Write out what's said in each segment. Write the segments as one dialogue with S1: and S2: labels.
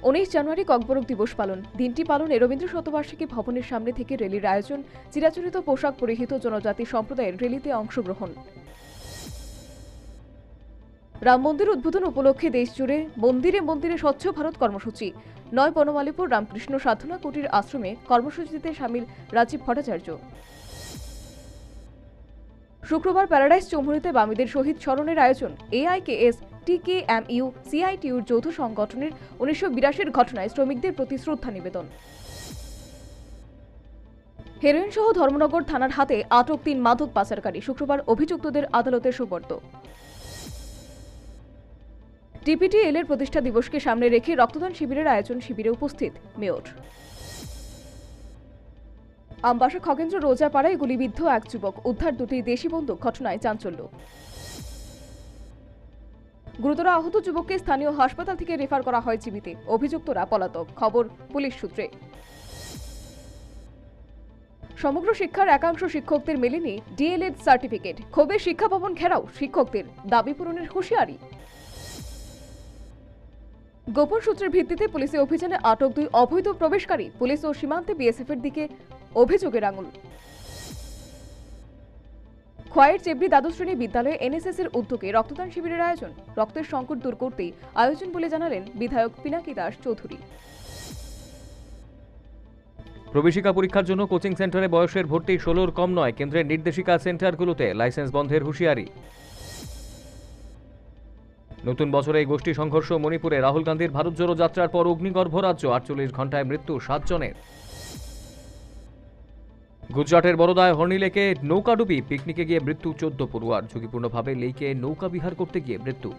S1: 19 জানুয়ারি ককবরক দিবস পালন। দিনটি পালনে রবীন্দ্র শতবার্ষিকী ভবনের সামনে থেকে র্যালির আয়োজন, চিরাচরিত পোশাক পরিহিত জনজাতি সম্প্রদায়ের র্যালিতে অংশগ্রহণ। রাম মন্দির উদ্বোধন উপলক্ষে দেশজুড়ে মন্দিরে মন্দিরে স্বচ্ছ ভারত কর্মসূচি। 9 বনমালীপুর রামকৃষ্ণ সাধনা কুটির আশ্রমে কর্মসূচিতে সামিল রাজীব ভট্টাচার্য। শুক্রবার প্যারাডাইস চৌমুহনীতে বামীদের শহীদ স্মরণের আয়োজন। AIKS TKMU CITUর যৌথ সংগঠনের 1982-র ঘটনায় শ্রমিকদের প্রতি শ্রদ্ধা নিবেদন। হেরোইন সহ ধর্মনগর থানার হাতে আটক 3 মাদক পাচারকারী। শুক্রবার অভিযুক্তদের আদালতে সোপর্দ। TPTL এর প্রতিষ্ঠা দিবসকে সামনে রেখে রক্তদান শিবিরের আয়োজন, শিবিরে উপস্থিত মেয়র। আমবাসা খগেন্দ্র রোজাপাড়ায় গুলিবিদ্ধ এক যুবক, উদ্ধার 2টি দেশি বন্দুক, ঘটনায় চাঞ্চল্য। গুরুতর আহত যুবককে স্থানীয় হাসপাতাল থেকে রেফার করা হয় জিবিতে। অভিযুক্তরা পলাতক, খবর পুলিশ সূত্রে। সমগ্র শিক্ষার একাংশ শিক্ষকদের মেলেনি DLED সার্টিফিকেট। ক্ষোভে শিক্ষা ভবন ঘেরাও শিক্ষকদের, দাবি পূরণের হুঁশিয়ারি। গোপন সূত্রের ভিত্তিতে পুলিশি অভিযানে আটক 2 অবৈধ প্রবেশকারী। পুলিশ ও সীমান্তে BSF এর দিকে অভিযোগের আঙুল। খোয়াইয়ের চেবড়ি দ্বাদশ শ্রেণী বিদ্যালয়ে NSS এর উদ্যোগে রক্তদান শিবিরের আয়োজন। রক্তের সংকট দূর করতেই আয়োজন বলে জানালেন বিধায়ক পিনাকি দাস চৌধুরী।
S2: প্রবেশিকা পরীক্ষার জন্য কোচিং সেন্টারে বয়সের ভর্তি 16-র কম নয়। কেন্দ্রের নির্দেশিকা, সেন্টারগুলোতে লাইসেন্স বন্ধের হুঁশিয়ারি। নতুন বছরে এই গোষ্ঠী সংঘর্ষ মণিপুরে। রাহুল গান্ধীর ভারত জোড়ো যাত্রার পর অগ্নিগর্ভ রাজ্য, 48 ঘণ্টায় মৃত্যু 7 জনের। গুজরাটের বরোদায় হর্নিলেকে নৌকাডুবি, পিকনিকে গিয়ে মৃত্যু 14 পড়ুয়ার। ঝুঁকিপূর্ণভাবে লেকে নৌকা বিহার করতে গিয়ে মৃত্যু।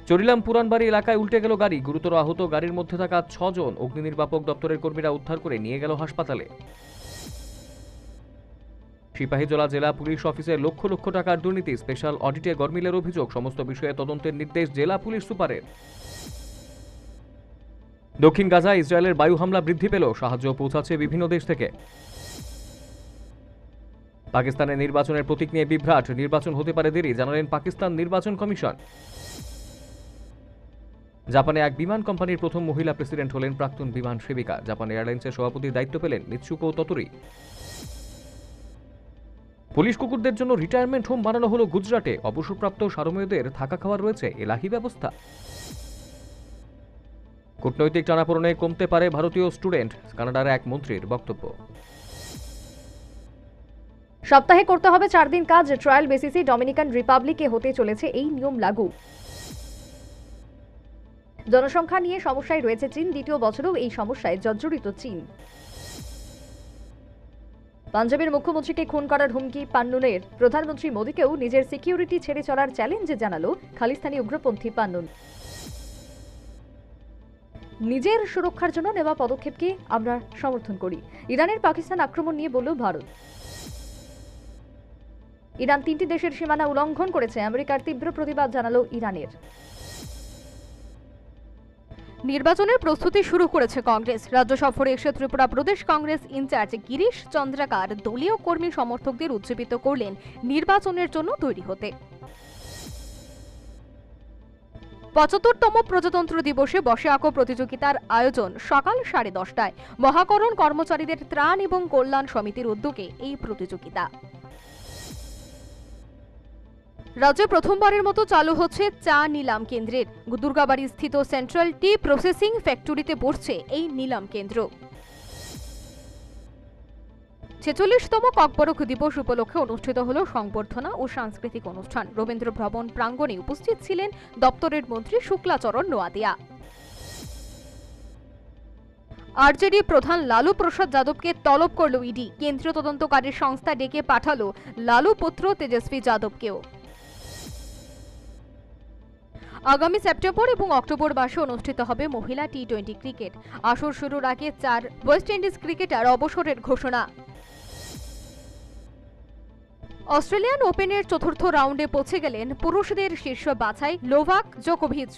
S2: চরিলাম পুরানবাড়ি এলাকায় উল্টে গেল গাড়ি, গুরুতর আহত গাড়ির মধ্যে থাকা 6 জন। অগ্নি নির্বাপক দপ্তরের কর্মীরা উদ্ধার করে নিয়ে গেল হাসপাতালে। সিপাহীজলা জেলা পুলিশ অফিসে লক্ষ লক্ষ টাকার দুর্নীতি, স্পেশাল অডিটে গরমিলের অভিযোগ। সমস্ত বিষয়ে তদন্তের নির্দেশ জেলা পুলিশ সুপারের। দক্ষিণ গাজায় ইসরায়েলের বায়ু হামলা বৃদ্ধি পেল, সাহায্য পৌঁছাচ্ছে বিভিন্ন দেশ থেকে। পাকিস্তানের নির্বাচনের প্রতীক নিয়ে বিভ্রাট, নির্বাচন হতে পারে দেরি, জানালেন পাকিস্তান নির্বাচন কমিশন। জাপানে এক বিমান কোম্পানির প্রথম মহিলা প্রেসিডেন্ট হলেন প্রাক্তন বিমান সেবিকা। জাপান এয়ারলাইন্সের সভাপতির দায়িত্ব পেলেন মিৎসুকো ততুরি। পুলিশ কুকুরদের জন্য রিটায়ারমেন্ট হোম বানানো হলো গুজরাটে। অবসরপ্রাপ্ত সারমেয়দের থাকা খাওয়ার রয়েছে এলাহি ব্যবস্থা। কূটনৈতিক টানাপোড়েনে কমতে পারে ভারতীয় স্টুডেন্ট, কানাডার এক মন্ত্রীর বক্তব্য।
S1: সপ্তাহে করতে হবে 4 দিন কাজ, ট্রায়াল বেসিসে ডমিনিকান রিপাবলিকে হতে চলেছে এই নিয়ম লাগু। জনসংখ্যা নিয়ে সমস্যায় রয়েছে চীন, দ্বিতীয় বছরেও এই সমস্যায় জর্জরিত চীন। পাঞ্জাবের মুখ্যমন্ত্রীকে খুন করার হুমকি পান্নুনের। প্রধানমন্ত্রী মোদীকেও নিজের সিকিউরিটি ছেড়ে চলার চ্যালেঞ্জ জানালো খালিস্তানি উগ্রপন্থী পান্নুন। নিজের সুরক্ষার জন্য নেওয়া পদক্ষেপকে আমরা সমর্থন করি, ইরানের পাকিস্তান আক্রমণ নিয়ে বলল ভারত। ইরান 3টি দেশের সীমানা উল্লঙ্ঘন করেছে, আমেরিকার তীব্র প্রতিবাদ জানালো ইরানের। নির্বাচনের প্রস্তুতি শুরু করেছে কংগ্রেস। রাজ্য সফরে এসে ত্রিপুরা প্রদেশ কংগ্রেস ইনচার্জ গিরিশ চন্দ্রাকার দলীয় কর্মী সমর্থকদের উজ্জীবিত করলেন নির্বাচনের জন্য তৈরি হতে। 75তম প্রজাতন্ত্র দিবসে বসে আঁকো প্রতিযোগিতার আয়োজন সকাল 10:30টায়। মহাকরণ কর্মচারীদের ত্রাণ এবং কল্যাণ সমিতির উদ্যোগে এই প্রতিযোগিতা। রাজ্যে প্রথমবারের মতো চালু হচ্ছে চা নিলাম কেন্দ্রের। দুর্গাবাড়ি স্থিত সেন্ট্রাল টি প্রসেসিং ফ্যাক্টরিতে বসছে এই নিলাম কেন্দ্র। 46তম ককবরক দিবস উপলক্ষে অনুষ্ঠিত হল সংবর্ধনা ও সাংস্কৃতিক অনুষ্ঠান। রবীন্দ্র ভবন প্রাঙ্গণে উপস্থিত ছিলেন দপ্তরের মন্ত্রী শুক্লাচরণ নোয়াদিয়া। আরজেডি প্রধান লালু প্রসাদ যাদবকে তলব করল ইডি। কেন্দ্রীয় তদন্তকারী সংস্থা ডেকে পাঠালো লালু পুত্র তেজস্বী যাদবকেও। আগামী সেপ্টেম্বর এবং অক্টোবর মাসে অনুষ্ঠিত হবে মহিলা টি20 ক্রিকেট। আসর শুরুর আগে 4 ওয়েস্ট ইন্ডিজ ক্রিকেটার অবসরের ঘোষণা। অস্ট্রেলিয়ান ওপেনের চতুর্থ রাউন্ডে পৌঁছে গেলেন পুরুষদের শীর্ষ বাছাই নোভাক জোকোভিচ।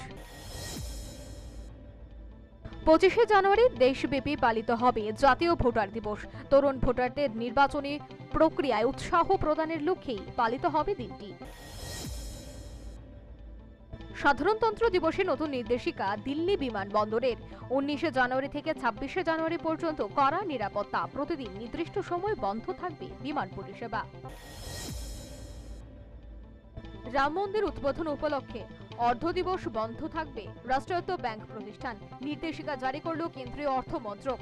S1: 25শে জানুয়ারি দেশব্যাপী পালিত হবে জাতীয় ভোটার দিবস। তরুণ ভোটারদের নির্বাচনী প্রক্রিয়ায় উৎসাহ প্রদানের লক্ষ্যেই পালিত হবে দিনটি। সাধারণতন্ত্র দিবসে নতুন নির্দেশিকা দিল্লি বিমানবন্দরের। 19 জানুয়ারি থেকে 26 জানুয়ারি পর্যন্ত কড়া নিরাপত্তা, প্রতিদিন নির্দিষ্ট সময় বন্ধ থাকবে বিমান পরিষেবা। রাম মন্দির উদ্বোধন উপলক্ষে অর্ধ দিবস বন্ধ থাকবে রাষ্ট্রায়ত্ত ব্যাংক প্রতিষ্ঠান, নির্দেশিকা জারি করল কেন্দ্রীয় অর্থ মন্ত্রক।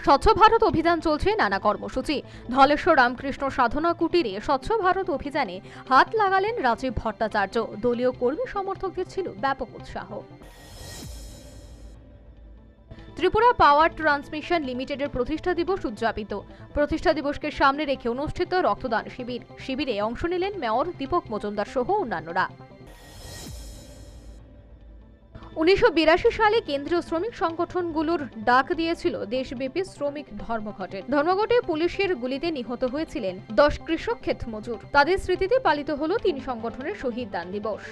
S1: স্বচ্ছ ভারত অভিযান চলছে নানা কর্মসূচি। ধলেশ্বর রামকৃষ্ণ সাধনা কুটিরে স্বচ্ছ ভারত অভিযানে হাত লাগালেন রাজীব ভট্টাচার্য। দলীয় কর্মী সমর্থকদের ছিল ব্যাপক উৎসাহ। ত্রিপুরা পাওয়ার ট্রান্সমিশন লিমিটেডের প্রতিষ্ঠা দিবস উদযাপিত। প্রতিষ্ঠা দিবসকে সামনে রেখে অনুষ্ঠিত রক্তদান শিবিরে অংশ নিলেন মেয়র দীপক মজুমদার সহ অন্যান্যরা। 1982 সালে কেন্দ্রীয় শ্রমিক সংগঠনগুলোর ডাক দিয়েছিল দেশব্যাপী শ্রমিক ধর্মঘটে পুলিশের গুলিতে নিহত হয়েছিলেন 10 কৃষক ক্ষেত মজুর। তাদের স্মৃতিতে পালিত হলো 3 সংগঠনের শহীদ দান দিবস।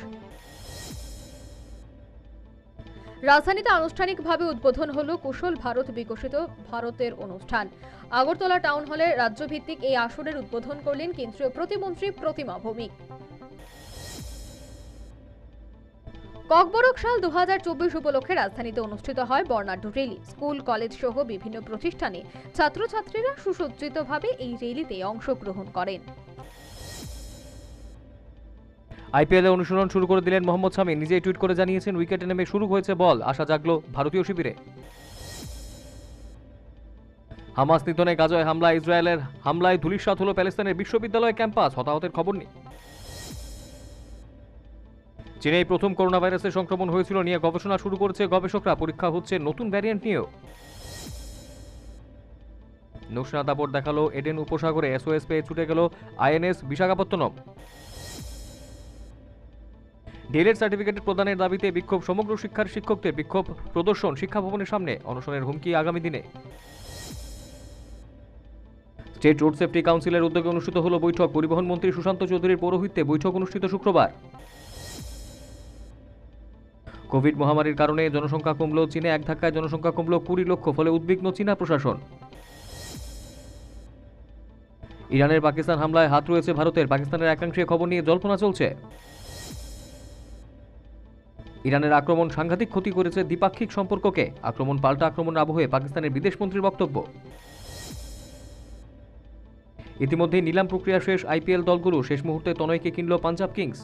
S1: রাজধানীতে আনুষ্ঠানিকভাবে উদ্বোধন হলো কুশল ভারত বিকশিত ভারতের অনুষ্ঠান। আগরতলা টাউন হলে রাজ্যভিত্তিক এই আসরের উদ্বোধন করলেন কেন্দ্রীয় প্রতিমন্ত্রী প্রতিমা ভৌমিক। ককবরক সাল 2024 উপলক্ষে রাজধানীতে অনুষ্ঠিত হয় বর্ণাঢ্য র্যালি। স্কুল, কলেজ সহ বিভিন্ন প্রতিষ্ঠানে ছাত্রছাত্রীরা সুসজ্জিতভাবে এই র্যালিতে অংশগ্রহণ করেন।
S2: আইপিএল এ অনুশীলন শুরু করে দিলেন মোহাম্মদ শামি। নিজেই টুইট করে জানিয়েছেন, উইকেটে নেমে শুরু হয়েছে বল, আশা জাগলো ভারতীয় শিবিরে। হামাস নিধনে গাজায় হামলা, ইসরায়েলের হামলায় ধূলিসাৎ হলো প্যালেস্তাইনের বিশ্ববিদ্যালয় ক্যাম্পাস, হতাহতের খবর নেই। চীনেই প্রথম করোনা ভাইরাসের সংক্রমণ হয়েছিল নিয়ে গবেষণা শুরু করেছে গবেষকরা। পরীক্ষা হচ্ছে নতুন ভ্যারিয়েন্ট নিয়েও। নৌসেনা দাপট দেখালো এডেন উপসাগরে, এসওএস পেয়ে ছুটে গেল আইএনএস বিশাখাপত্তনম। ডিএলএড সার্টিফিকেট প্রদানের দাবিতে বিক্ষোভ, সমগ্র শিক্ষার শিক্ষকদের বিক্ষোভ প্রদর্শন শিক্ষা ভবনের সামনে, অনশনের হুমকি আগামী দিনে। স্টেট রোড সেফটি কাউন্সিলের উদ্যোগে অনুষ্ঠিত হলো বৈঠক। পরিবহন মন্ত্রী সুশান্ত চৌধুরীর পৌরোহিত্যে বৈঠক অনুষ্ঠিত শুক্রবার। কোভিড মহামারীর কারণে জনসংখ্যা কমল চীনে, এক ধাক্কায় জনসংখ্যা কমল 20 লক্ষ, ফলে উদ্বিগ্ন চীনা প্রশাসন। ইরানের পাকিস্তান হামলায় হাত রয়েছে ভারতের, পাকিস্তানের একাংশে খবর নিয়ে জল্পনা চলছে। ইরানের আক্রমণ সাংঘাতিক ক্ষতি করেছে দ্বিপাক্ষিক সম্পর্ককে, আক্রমণ পাল্টা আক্রমণ আবহে পাকিস্তানের বিদেশমন্ত্রীর বক্তব্য। ইতিমধ্যেই নিলাম প্রক্রিয়া শেষ আইপিএল দলগুলো, শেষ মুহূর্তে তনয়কে কিনল পাঞ্জাব কিংস।